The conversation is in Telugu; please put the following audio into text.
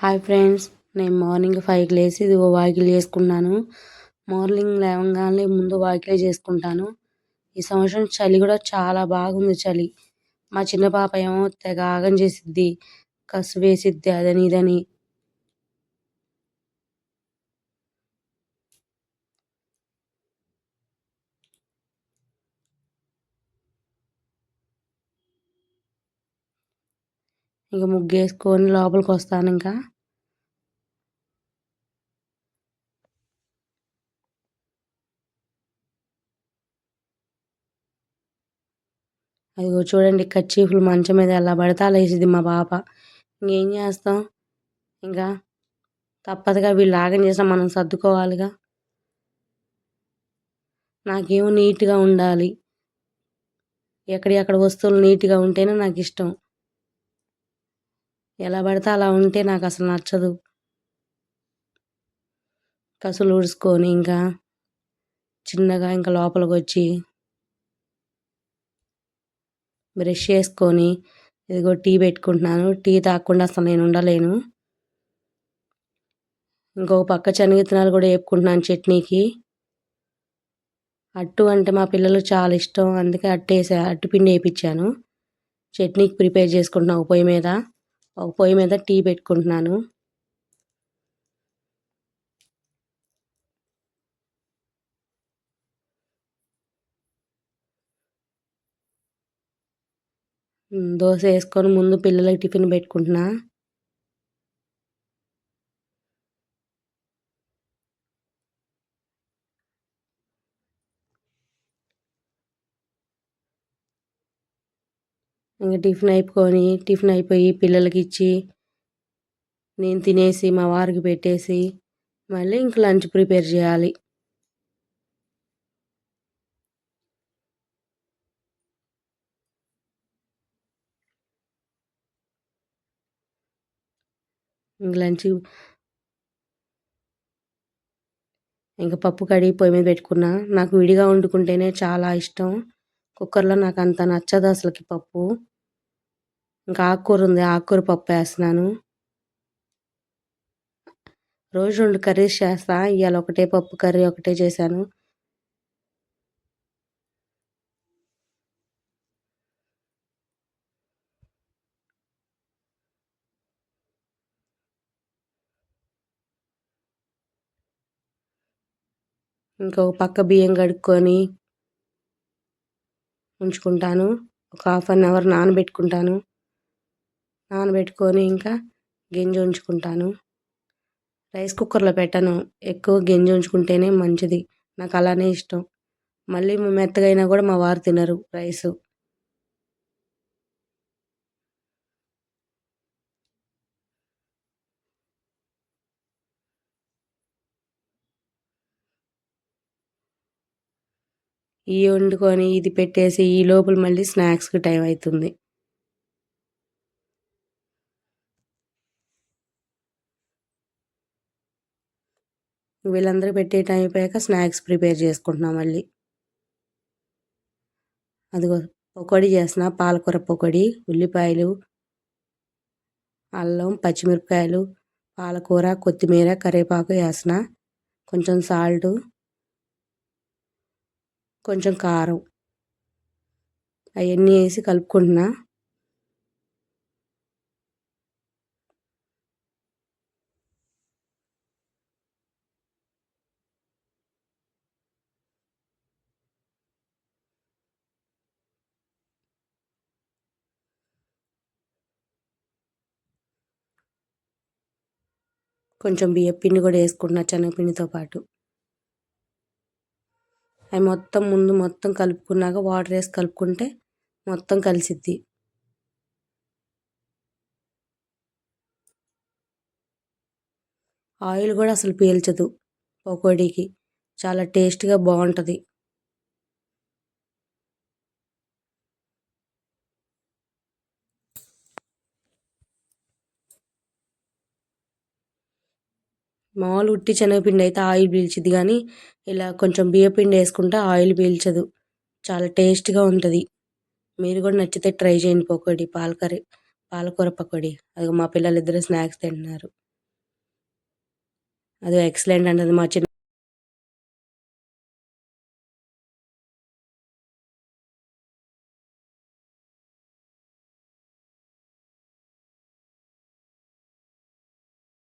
హాయ్ ఫ్రెండ్స్, నేను మార్నింగ్ 5కి లేచి ఇదిగో వాకిలి చేసుకున్నాను. మార్నింగ్ లేవగానే ముందు వాకిలి చేసుకుంటాను. ఈ సంవత్సరం చలి కూడా చాలా బాగుంది చలి. మా చిన్న పాప ఏమో తెగ ఆగం చేసిద్ది, కసు వేసిద్ది అదని ఇదని. ఇంక ముగ్గేసుకొని లోపలికి వస్తాను. ఇంకా అదిగో చూడండి, కర్చీఫ్లు మంచం మీద ఎలా పడితే అలా వేసిద్ది మా పాప. ఇంకేం చేస్తాం, ఇంకా తప్పదుగా. వీళ్ళు ఆగం చేసినా మనం సర్దుకోవాలిగా. నాకేమో నీట్గా ఉండాలి, ఎక్కడి వస్తువులు నీట్గా ఉంటేనే నాకు ఇష్టం. ఎలా పడితే అలా ఉంటే నాకు అసలు నచ్చదు. కసులు ఊడ్చుకొని ఇంకా చిన్నగా ఇంకా లోపలికి వచ్చి బ్రష్ చేసుకొని ఇదిగో టీ పెట్టుకుంటున్నాను. టీ తాగకుండా అసలు నేను ఉండలేను. ఇంకొక పక్క శనగిత్తనాలు కూడా వేపుకుంటున్నాను చట్నీకి. అట్టు అంటే మా పిల్లలు చాలా ఇష్టం, అందుకే అట్టుపిండి వేయించాను. చట్నీకి ప్రిపేర్ చేసుకుంటున్నాను. ఒక పొయ్యి మీద టీ పెట్టుకుంటున్నాను. దోశ వేసుకొని ముందు పిల్లలకి టిఫిన్ పెట్టుకుంటున్నా. ఇంకా టిఫిన్ అయిపోయి పిల్లలకి ఇచ్చి నేను తినేసి మా వారికి పెట్టేసి మళ్ళీ ఇంక లంచ్ ప్రిపేర్ చేయాలి. ఇంక లంచ్ ఇంకా పప్పు కడిగి పొయ్యి మీద పెట్టుకున్నా. నాకు విడిగా వండుకుంటేనే చాలా ఇష్టం, కుక్కర్లో నాకు అంత నచ్చదు అసలుకి పప్పు. ఇంకా ఆకుకూర ఉంది, ఆకుకూర పప్పు వేస్తున్నాను. రోజు 2 కర్రీస్ చేస్తా, ఇవాళ ఒకటే పప్పు కర్రీ ఒకటే చేశాను. ఇంకొక పక్క బియ్యం కడుక్కొని ఉంచుకుంటాను. ఒక ½ అన్ అవర్ నానబెట్టుకొని ఇంకా గింజ ఉంచుకుంటాను. రైస్ కుక్కర్లో పెట్టను, ఎక్కువ గింజ ఉంచుకుంటేనే మంచిది, నాకు అలానే ఇష్టం. మళ్ళీ మెత్తగా అయినా కూడా మా వారు తినరు రైసు. ఇవి వండుకొని ఇది పెట్టేసి ఈ లోపల మళ్ళీ స్నాక్స్కి టైం అవుతుంది. వీళ్ళందరూ పెట్టే టైం అయిపోయాక స్నాక్స్ ప్రిపేర్ చేసుకుంటున్నాం. మళ్ళీ అదిగో పకోడీ చేసిన, పాలకూర పకోడీ. ఉల్లిపాయలు, అల్లం, పచ్చిమిరపకాయలు, పాలకూర, కొత్తిమీర, కరివేపాకు వేసిన, కొంచెం సాల్టు, కొంచెం కారం అవన్నీ వేసి కలుపుకుంటున్నా. కొంచెం బియ్యం పిండి కూడా వేసుకుంటున్నా శనగపిండితో పాటు. అవి మొత్తం కలుపుకున్నాక వాటర్ వేసి కలుపుకుంటే మొత్తం కలిసిద్ది. ఆయిల్ కూడా అసలు పీల్చదు పకోడీకి, చాలా టేస్ట్గా బాగుంటుంది. మామూలు ఉట్టి శనగపిండి అయితే ఆయిల్ పీల్చిద్ది, కానీ ఇలా కొంచెం బియ్యపిండి వేసుకుంటే ఆయిల్ పీల్చదు, చాలా టేస్ట్గా ఉంటుంది. మీరు కూడా నచ్చితే ట్రై చేయండి పకోడీ, పాలకూర పకోడీ. అది మా పిల్లలు ఇద్దరు స్నాక్స్ తింటున్నారు. అది ఎక్సలెంట్ అంటది మా చిన్న